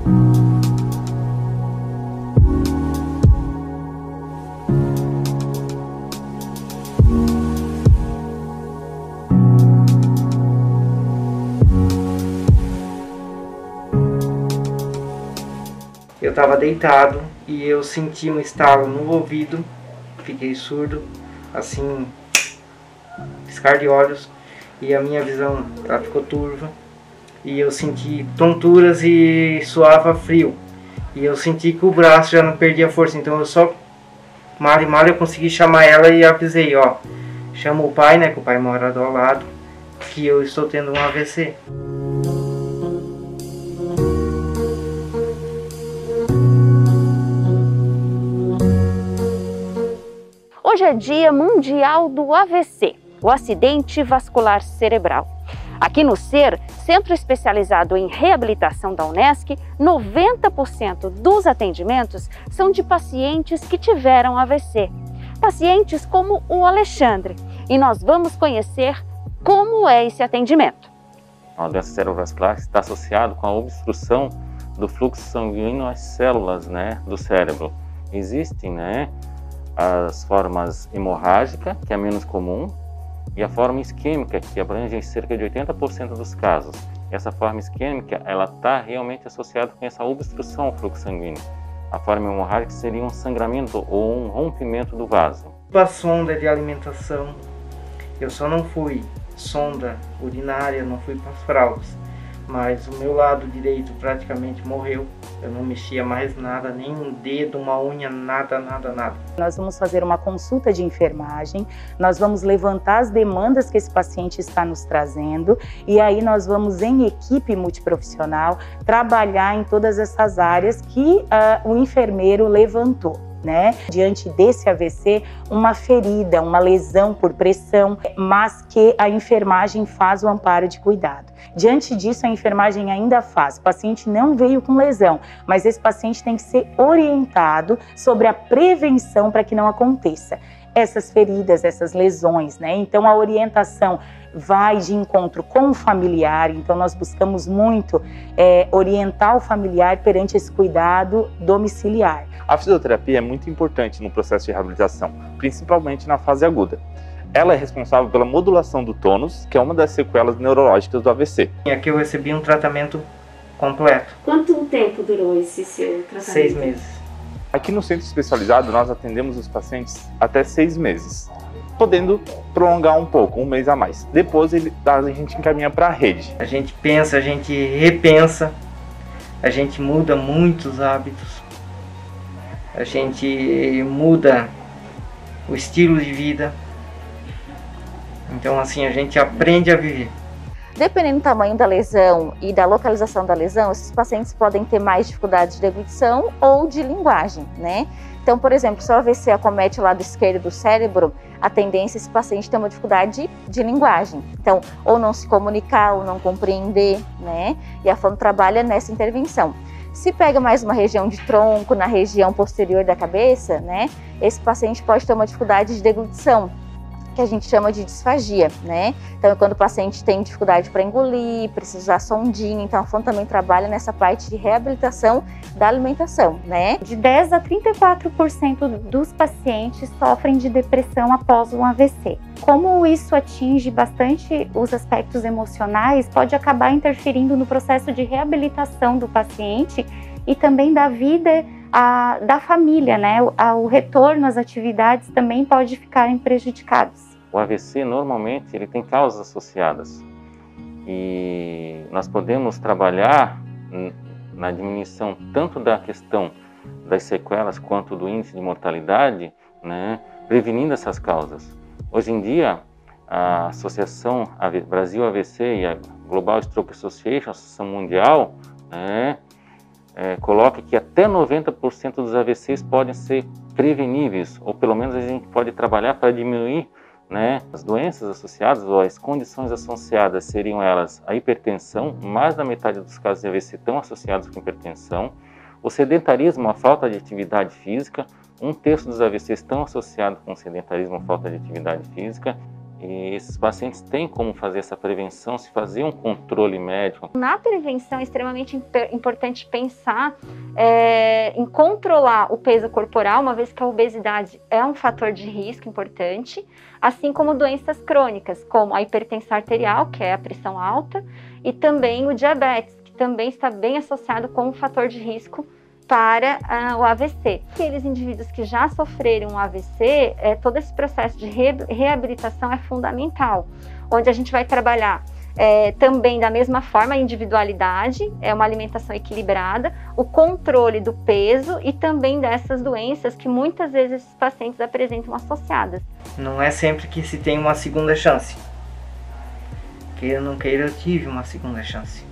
Eu estava deitado e eu senti um estalo no ouvido, fiquei surdo, assim, piscar de olhos, e a minha visão ela ficou turva, e eu senti tonturas e suava frio, e eu senti que o braço já não perdia força, então eu só, mal e mal eu consegui chamar ela e avisei, ó, chama o pai, né, que o pai mora do lado, que eu estou tendo um AVC. Hoje é Dia Mundial do AVC, o acidente vascular cerebral. Aqui no CER, Centro Especializado em Reabilitação da Unesc, 90% dos atendimentos são de pacientes que tiveram AVC. Pacientes como o Alexandre. E nós vamos conhecer como é esse atendimento. A doença cerebrovascular está associada com a obstrução do fluxo sanguíneo às células, do cérebro. Existem, as formas hemorrágica, que é menos comum, e a forma isquêmica, que abrange cerca de 80% dos casos. Essa forma isquêmica, ela está realmente associada com essa obstrução ao fluxo sanguíneo. A forma hemorrágica seria um sangramento ou um rompimento do vaso. A sonda de alimentação, eu só não fui sonda urinária, não fui para as fraldas, mas o meu lado direito praticamente morreu. Eu não mexia mais nada, nem um dedo, uma unha, nada. Nós vamos fazer uma consulta de enfermagem, nós vamos levantar as demandas que esse paciente está nos trazendo e aí nós vamos, em equipe multiprofissional, trabalhar em todas essas áreas que o enfermeiro levantou. Diante desse AVC, uma ferida, uma lesão por pressão, mas que a enfermagem faz o amparo de cuidado. Diante disso, a enfermagem ainda faz. O paciente não veio com lesão, mas esse paciente tem que ser orientado sobre a prevenção para que não aconteça essas feridas, essas lesões, Então a orientação vai de encontro com o familiar, então nós buscamos muito orientar o familiar perante esse cuidado domiciliar. A fisioterapia é muito importante no processo de reabilitação, principalmente na fase aguda. Ela é responsável pela modulação do tônus, que é uma das sequelas neurológicas do AVC. Aqui eu recebi um tratamento completo. Quanto tempo durou esse seu tratamento? 6 meses. Aqui no centro especializado nós atendemos os pacientes até 6 meses, podendo prolongar um pouco, 1 mês a mais. Depois a gente encaminha para a rede. A gente pensa, a gente repensa, a gente muda muitos hábitos, a gente muda o estilo de vida. Então assim, a gente aprende a viver. Dependendo do tamanho da lesão e da localização da lesão, esses pacientes podem ter mais dificuldades de deglutição ou de linguagem, Então, por exemplo, se o AVC acomete o lado esquerdo do cérebro, a tendência é esse paciente ter uma dificuldade de linguagem. Então, ou não se comunicar, ou não compreender, E a FAM trabalha nessa intervenção. Se pega mais uma região de tronco, na região posterior da cabeça, Esse paciente pode ter uma dificuldade de deglutição, que a gente chama de disfagia, Então, quando o paciente tem dificuldade para engolir, precisa usar sondinha, então a FAM também trabalha nessa parte de reabilitação da alimentação, De 10 a 34% dos pacientes sofrem de depressão após um AVC. Como isso atinge bastante os aspectos emocionais, pode acabar interferindo no processo de reabilitação do paciente e também da vida da família, O retorno às atividades também pode ficarem prejudicados. O AVC normalmente ele tem causas associadas e nós podemos trabalhar na diminuição tanto da questão das sequelas quanto do índice de mortalidade, prevenindo essas causas. Hoje em dia, a Associação Brasil AVC e a Global Stroke Association, a Associação Mundial, coloca que até 90% dos AVCs podem ser preveníveis, ou pelo menos a gente pode trabalhar para diminuir as doenças associadas ou as condições associadas seriam elas a hipertensão, mais da metade dos casos de AVC estão associados com hipertensão, o sedentarismo, a falta de atividade física, 1/3 dos AVCs estão associados com sedentarismo, falta de atividade física, E esses pacientes têm como fazer essa prevenção, se fazer um controle médico? Na prevenção é extremamente importante pensar em controlar o peso corporal, uma vez que a obesidade é um fator de risco importante, assim como doenças crônicas, como a hipertensão arterial, que é a pressão alta, e também o diabetes, que também está bem associado com um fator de risco para o AVC. Aqueles indivíduos que já sofreram um AVC, todo esse processo de reabilitação é fundamental, onde a gente vai trabalhar também da mesma forma a individualidade, uma alimentação equilibrada, o controle do peso e também dessas doenças que muitas vezes esses pacientes apresentam associadas. Não é sempre que se tem uma segunda chance. Queira ou não queira, eu tive uma segunda chance.